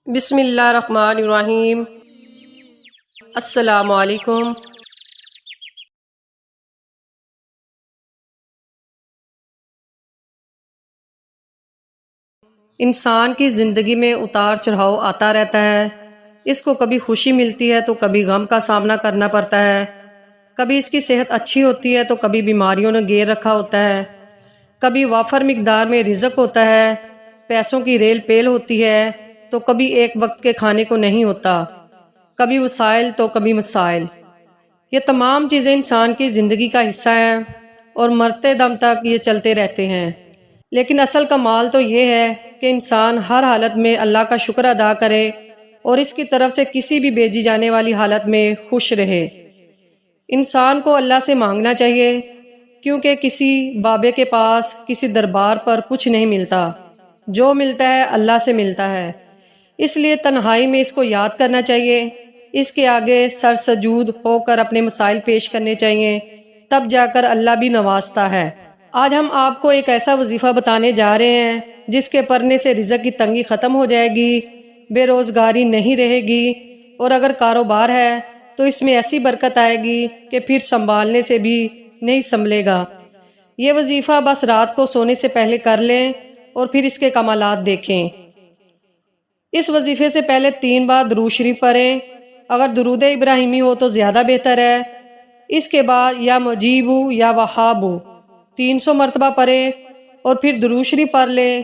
بسم اللہ الرحمن الرحیم۔ السلام علیکم۔ انسان کی زندگی میں اتار چڑھاؤ آتا رہتا ہے۔ اس کو کبھی خوشی ملتی ہے تو کبھی غم کا سامنا کرنا پڑتا ہے، کبھی اس کی صحت اچھی ہوتی ہے تو کبھی بیماریوں نے گھیر رکھا ہوتا ہے، کبھی وافر مقدار میں رزق ہوتا ہے، پیسوں کی ریل پیل ہوتی ہے تو کبھی ایک وقت کے کھانے کو نہیں ہوتا، کبھی وسائل تو کبھی مسائل۔ یہ تمام چیزیں انسان کی زندگی کا حصہ ہیں اور مرتے دم تک یہ چلتے رہتے ہیں، لیکن اصل کمال تو یہ ہے کہ انسان ہر حالت میں اللہ کا شکر ادا کرے اور اس کی طرف سے کسی بھی بھیجی جانے والی حالت میں خوش رہے۔ انسان کو اللہ سے مانگنا چاہیے، کیونکہ کسی بابے کے پاس کسی دربار پر کچھ نہیں ملتا، جو ملتا ہے اللہ سے ملتا ہے۔ اس لیے تنہائی میں اس کو یاد کرنا چاہیے، اس کے آگے سر سجود ہو کر اپنے مسائل پیش کرنے چاہیے، تب جا کر اللہ بھی نوازتا ہے۔ آج ہم آپ کو ایک ایسا وظیفہ بتانے جا رہے ہیں جس کے پڑھنے سے رزق کی تنگی ختم ہو جائے گی، بے روزگاری نہیں رہے گی، اور اگر کاروبار ہے تو اس میں ایسی برکت آئے گی کہ پھر سنبھالنے سے بھی نہیں سنبھلے گا۔ یہ وظیفہ بس رات کو سونے سے پہلے کر لیں اور پھر اس کے کمالات دیکھیں۔ اس وظیفے سے پہلے 3 بار درود شریف پڑھیں، اگر درود ابراہیمی ہو تو زیادہ بہتر ہے۔ اس کے بعد یا مجیب یا وہاب 300 مرتبہ پڑھیں اور پھر درود شریف پڑھ لیں۔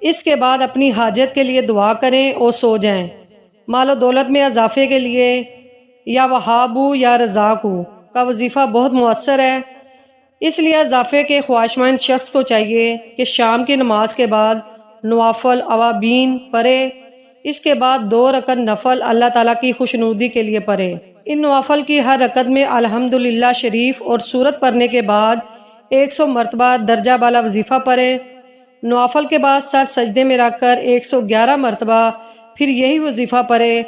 اس کے بعد اپنی حاجت کے لیے دعا کریں اور سو جائیں۔ مال و دولت میں اضافے کے لیے یا وہاب یا رزاق کا وظیفہ بہت مؤثر ہے، اس لیے اضافے کے خواہشمند شخص کو چاہیے کہ شام کی نماز کے بعد نوافل اوابین پڑھے، اس کے بعد 2 رکعت نفل اللہ تعالیٰ کی خوشنودی کے لیے پڑھے۔ ان نوافل کی ہر رکعت میں الحمدللہ شریف اور سورت پڑھنے کے بعد 100 مرتبہ درجہ بالا وظیفہ پڑھے۔ نوافل کے بعد سر سجدے میں رکھ کر 111 مرتبہ پھر یہی وظیفہ پڑھے۔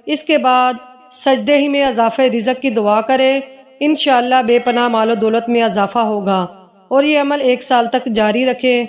اس کے بعد سجدے ہی میں اضافہ رزق کی دعا کرے، انشاءاللہ بے پناہ مال و دولت میں اضافہ ہوگا، اور یہ عمل 1 سال تک جاری رکھیں۔